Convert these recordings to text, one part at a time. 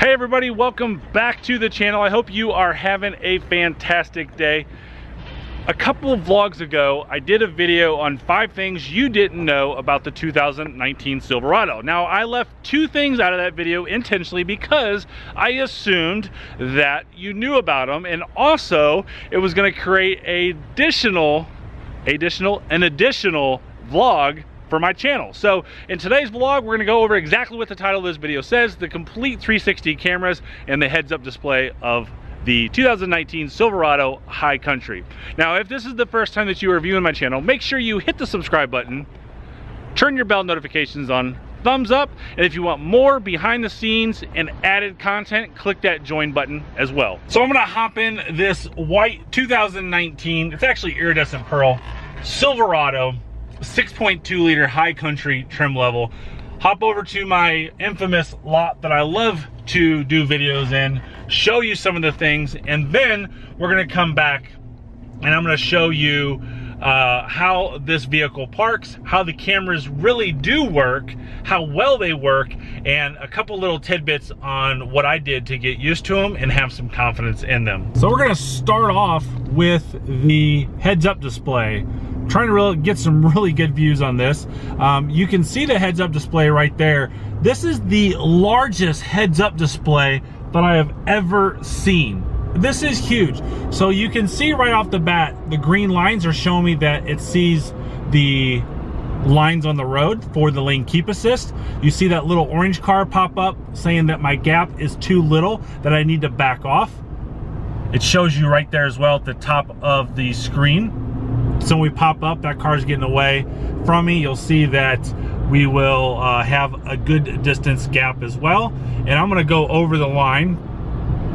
Hey everybody, welcome back to the channel. I hope you are having a fantastic day. A couple of vlogs ago, I did a video on 5 things you didn't know about the 2019 Silverado. Now, I left 2 things out of that video intentionally because I assumed that you knew about them, and also it was going to create an additional vlog for my channel. So in today's vlog, we're going to go over exactly what the title of this video says: the complete 360 cameras and the heads-up display of the 2019 Silverado High Country. Now, if this is the first time that you are viewing my channel, make sure you hit the subscribe button, turn your bell notifications on, thumbs up, and if you want more behind the scenes and added content, click that join button as well. So I'm going to hop in this white 2019, it's actually iridescent pearl, Silverado 6.2 liter High Country trim level. Hop over to my infamous lot that I love to do videos in, show you some of the things, and then we're going to come back and I'm going to show you how this vehicle parks, how the cameras really do work, how well they work, and a couple little tidbits on what I did to get used to them and have some confidence in them. So we're going to start off with the heads-up display. Trying to really get some really good views on this. You can see the heads-up display right there. This is the largest heads-up display that I have ever seen. This is huge. So you can see right off the bat, the green lines are showing me that it sees the lines on the road for the lane keep assist. You see that little orange car pop up saying that my gap is too little, that I need to back off. It shows you right there as well at the top of the screen. So when we pop up, that car's getting away from me. You'll see that we will have a good distance gap as well. And I'm gonna go over the line.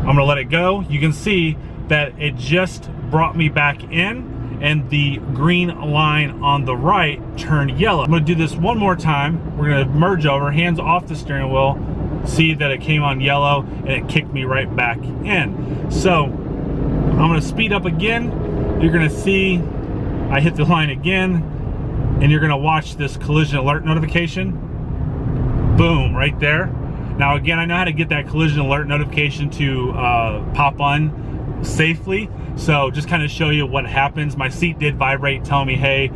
I'm gonna let it go. You can see that it just brought me back in, and the green line on the right turned yellow. I'm gonna do this one more time. We're gonna merge over, hands off the steering wheel. See that it came on yellow and it kicked me right back in. So I'm gonna speed up again. You're gonna see I hit the line again, and you're gonna watch this collision alert notification. Boom, right there. Now again, I know how to get that collision alert notification to pop on safely. So just kind of show you what happens. My seat did vibrate, telling me, hey,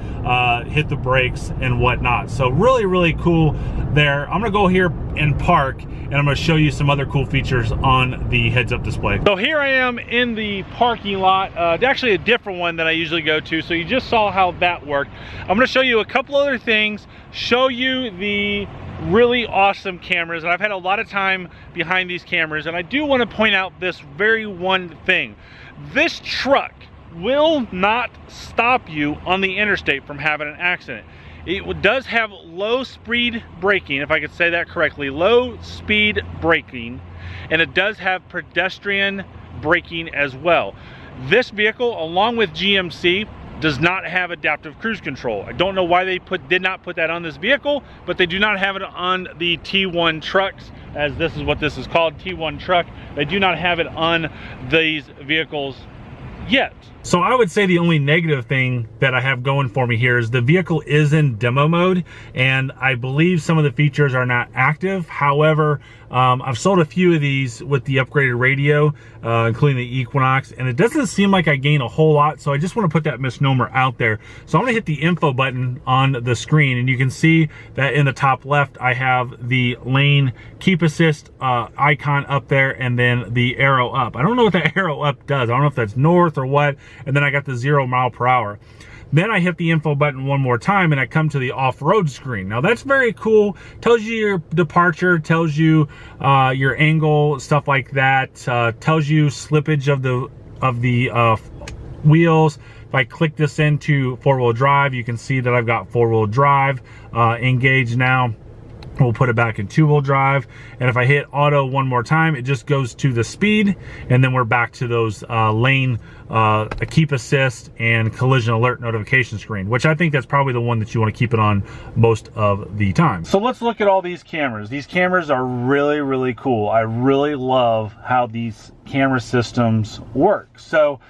hit the brakes and whatnot. So really, really cool there. I'm gonna go here and park, and I'm gonna show you some other cool features on the heads-up display. So here I am in the parking lot, actually a different one that I usually go to. So you just saw how that worked. I'm gonna show you a couple other things, show you the really awesome cameras, and I've had a lot of time behind these cameras, and I do want to point out this very one thing. This truck will not stop you on the interstate from having an accident. It does have low speed braking, if I could say that correctly, low speed braking, and it does have pedestrian braking as well. This vehicle, along with GMC, does not have adaptive cruise control. I don't know why they did not put that on this vehicle, but they do not have it on the T1 trucks, as this is what this is called, T1 truck. They do not have it on these vehicles yet. So I would say the only negative thing that I have going for me here is the vehicle is in demo mode, and I believe some of the features are not active. However, I've sold a few of these with the upgraded radio, including the Equinox, and it doesn't seem like I gain a whole lot, so I just want to put that misnomer out there. So I'm going to hit the info button on the screen, and you can see that in the top left I have the lane keep assist icon up there, and then the arrow up. I don't know what the arrow up does. I don't know if that's north or what, and then I got the 0 mile per hour. Then I hit the info button one more time and I come to the off-road screen. Now that's very cool. Tells you your departure, tells you your angle, stuff like that. Tells you slippage of the wheels. If I click this into 4-wheel drive, you can see that I've got 4-wheel drive engaged now. We'll put it back in 2-wheel drive, and if I hit auto one more time, it just goes to the speed, and then we're back to those lane keep assist and collision alert notification screen, which I think that's probably the one that you want to keep it on most of the time. So let's look at all these cameras. These cameras are really, really cool. I really love how these camera systems work. So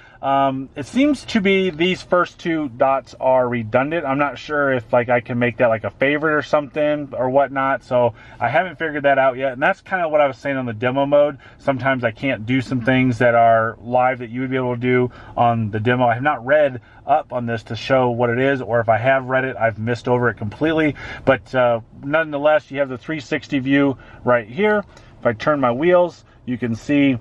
It seems to be these first two dots are redundant. I'm not sure if like I can make that like a favorite or something or whatnot, so I haven't figured that out yet. And that's kind of what I was saying on the demo mode. Sometimes I can't do some things that are live that you would be able to do on the demo. I have not read up on this to show what it is, or if I have read it, I've missed over it completely. But nonetheless, you have the 360 view right here. If I turn my wheels, you can see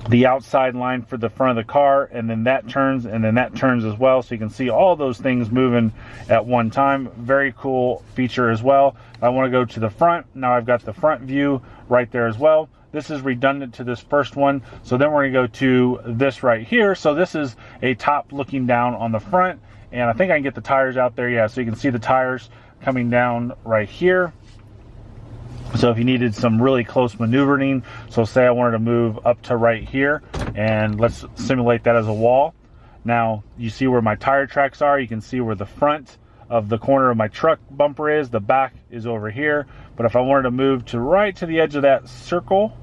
the outside line for the front of the car, and then that turns, and then that turns as well, so you can see all those things moving at one time. Very cool feature as well. I want to go to the front. Now I've got the front view right there as well. This is redundant to this first one, so then we're going to go to this right here. So this is a top looking down on the front, and I think I can get the tires out there. Yeah, so you can see the tires coming down right here. So if you needed some really close maneuvering, so say I wanted to move up to right here, and let's simulate that as a wall. Now you see where my tire tracks are. You can see where the front of the corner of my truck bumper is. The back is over here. But if I wanted to move to right to the edge of that circle,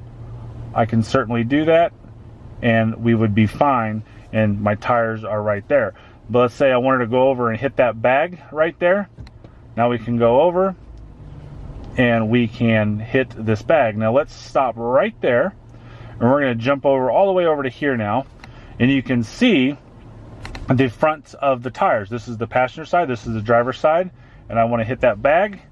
I can certainly do that, and we would be fine, and my tires are right there. But let's say I wanted to go over and hit that bag right there. Now we can go over and we can hit this bag. Now let's stop right there, and we're going to jump over all the way over to here now, and you can see the front of the tires. This is the passenger side, this is the driver's side, and I want to hit that bag.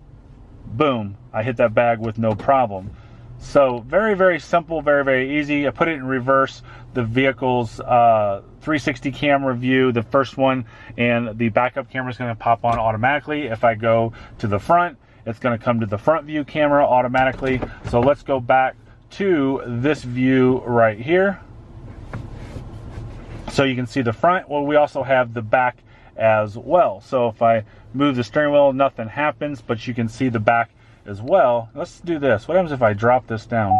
Boom, I hit that bag with no problem. So very, very simple, very, very easy. I put it in reverse. The vehicle's 360 camera view, the first one, and the backup camera is going to pop on automatically. If I go to the front, it's going to come to the front view camera automatically. So let's go back to this view right here. So you can see the front. Well, we also have the back as well. So if I move the steering wheel, nothing happens, but you can see the back as well. Let's do this. What happens if I drop this down?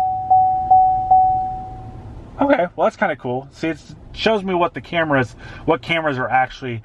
Okay, well that's kind of cool. See, it shows me what cameras are actually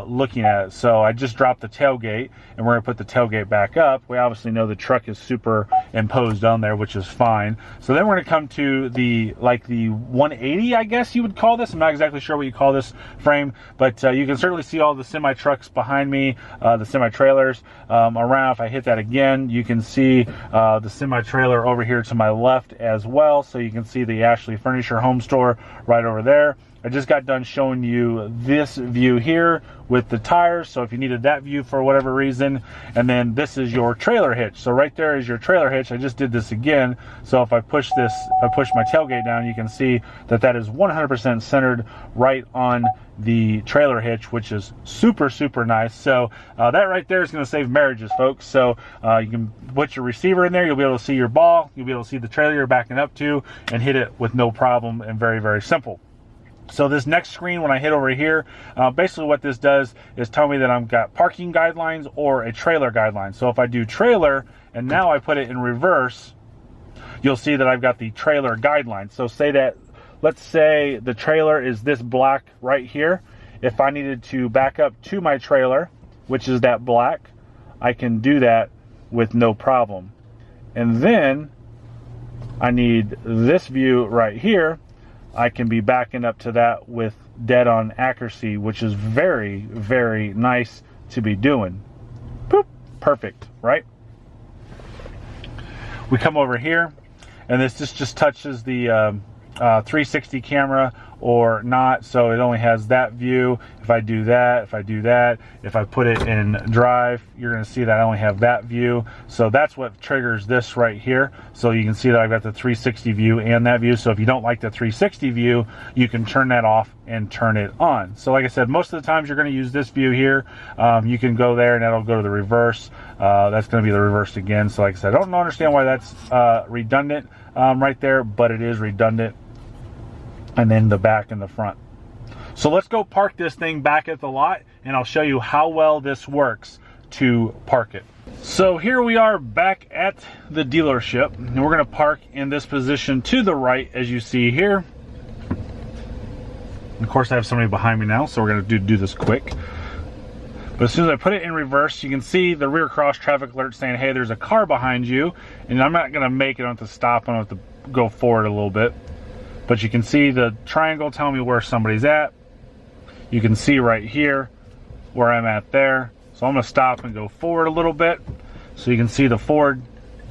looking at. So I just dropped the tailgate, and we're going to put the tailgate back up. We obviously know the truck is superimposed on there, which is fine. So then we're going to come to the 180, I guess you would call this. I'm not exactly sure what you call this frame, but you can certainly see all the semi trucks behind me, the semi trailers around. If I hit that again, you can see the semi trailer over here to my left as well. So you can see the Ashley Furniture Home Store right over there. I just got done showing you this view here with the tires, so if you needed that view for whatever reason, and then this is your trailer hitch. So right there is your trailer hitch. I just did this again. So if I push this, if I push my tailgate down, you can see that that is 100% centered right on the trailer hitch, which is super, super nice. So that right there is going to save marriages, folks. So you can put your receiver in there. You'll be able to see your ball. You'll be able to see the trailer you're backing up to and hit it with no problem, and very, very simple. So this next screen, when I hit over here, basically what this does is tell me that I've got parking guidelines or a trailer guideline. So if I do trailer and now I put it in reverse, you'll see that I've got the trailer guideline. So say that, let's say the trailer is this black right here. If I needed to back up to my trailer, which is that black, I can do that with no problem. And then I need this view right here. I can be backing up to that with dead on accuracy, which is very, very nice to be doing. Boop, perfect, right? We come over here, and this just touches the 360 camera or not, so it only has that view. If I do that, if I put it in drive, you're going to see that I only have that view. So that's what triggers this right here. So you can see that I've got the 360 view and that view. So if you don't like the 360 view, you can turn that off and turn it on. So like I said, most of the times you're going to use this view here. You can go there and that'll go to the reverse. That's going to be the reverse again. So like I said, I don't understand why that's redundant right there, but it is redundant. And then the back and the front. So let's go park this thing back at the lot, and I'll show you how well this works to park it. So here we are back at the dealership, and we're going to park in this position to the right, as you see here. Of course, I have somebody behind me now, so we're going to do this quick. But as soon as I put it in reverse, you can see the rear cross traffic alert saying, hey, there's a car behind you. And I'm not going to make it. I don't have to stop. I don't have to go forward a little bit. but you can see the triangle telling me where somebody's at. You can see right here where I'm at there. So I'm going to stop and go forward a little bit so you can see the forward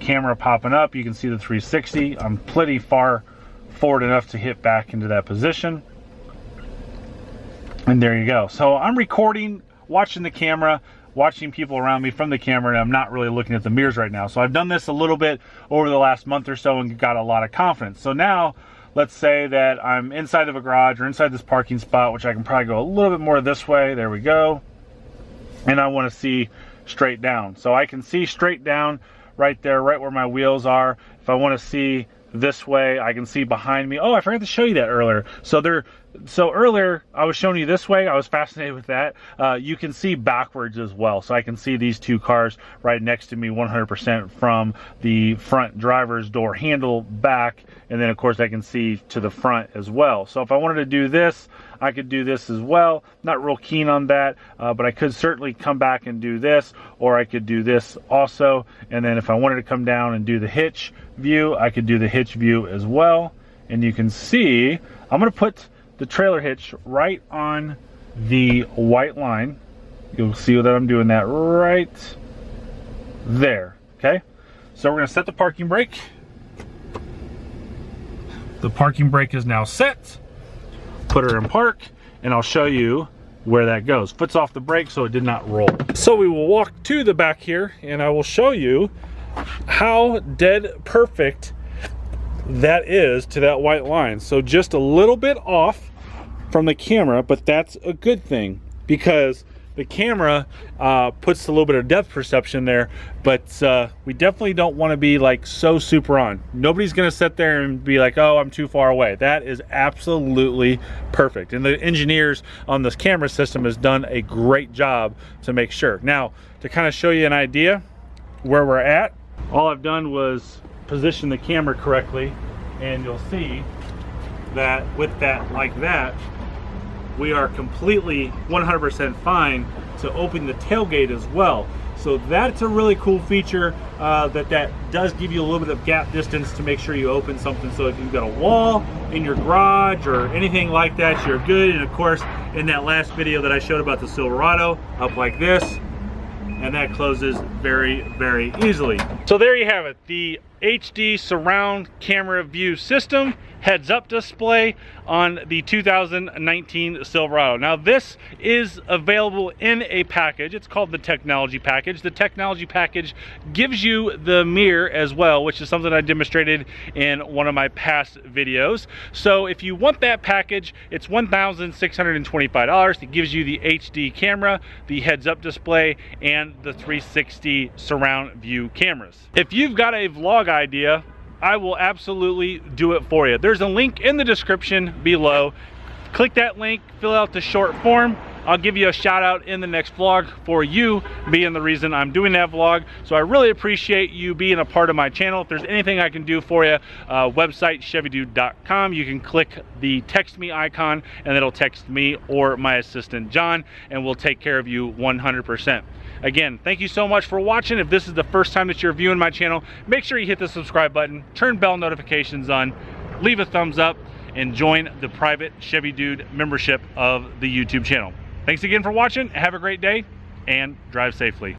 camera popping up. You can see the 360. I'm pretty far forward enough to hit back into that position. And there you go. So I'm recording, watching the camera, watching people around me from the camera, and I'm not really looking at the mirrors right now. So I've done this a little bit over the last month or so and got a lot of confidence. So now let's say that I'm inside of a garage or inside this parking spot, which I can probably go a little bit more this way. There we go. And I want to see straight down. So I can see straight down right there, right where my wheels are. If I want to see this way, I can see behind me. Oh, I forgot to show you that earlier. So earlier I was showing you this way. I was fascinated with that. You can see backwards as well. So I can see these two cars right next to me 100% from the front driver's door handle back. And then of course I can see to the front as well. So if I wanted to do this, I could do this as well. Not real keen on that, but I could certainly come back and do this, or I could do this also. And then if I wanted to come down and do the hitch view, I could do the hitch view as well. And you can see, I'm gonna put the trailer hitch right on the white line. You'll see that I'm doing that right there, okay? So we're gonna set the parking brake. The parking brake is now set. Put her in park, and I'll show you where that goes. Foot's off the brake, so it did not roll. So we will walk to the back here, and I will show you how dead perfect that is to that white line. So just a little bit off from the camera, but that's a good thing because the camera puts a little bit of depth perception there, but we definitely don't want to be like so super on. Nobody's gonna sit there and be like, oh, I'm too far away. That is absolutely perfect. And the engineers on this camera system has done a great job to make sure. Now, to kind of show you an idea where we're at, all I've done was position the camera correctly, and you'll see that with that like that, we are completely 100% fine to open the tailgate as well. So that's a really cool feature that does give you a little bit of gap distance to make sure you open something. So if you've got a wall in your garage or anything like that, you're good. And of course, in that last video that I showed about the Silverado, up like this, and that closes very, very easily. So there you have it, the HD surround camera view system, heads-up display on the 2019 Silverado. Now this is available in a package. It's called the technology package. The technology package gives you the mirror as well, which is something I demonstrated in one of my past videos. So if you want that package, it's $1,625. It gives you the HD camera, the heads-up display, and the 360 surround view cameras. If you've got a vlog idea, I will absolutely do it for you. There's a link in the description below. Click that link, fill out the short form. I'll give you a shout out in the next vlog for you being the reason I'm doing that vlog. So I really appreciate you being a part of my channel. If there's anything I can do for you, website chevydude.com. You can click the text me icon and it'll text me or my assistant John, and we'll take care of you 100%. Again, thank you so much for watching. If this is the first time that you're viewing my channel, make sure you hit the subscribe button, turn bell notifications on, leave a thumbs up, and join the private Chevy Dude membership of the YouTube channel. Thanks again for watching. Have a great day and drive safely.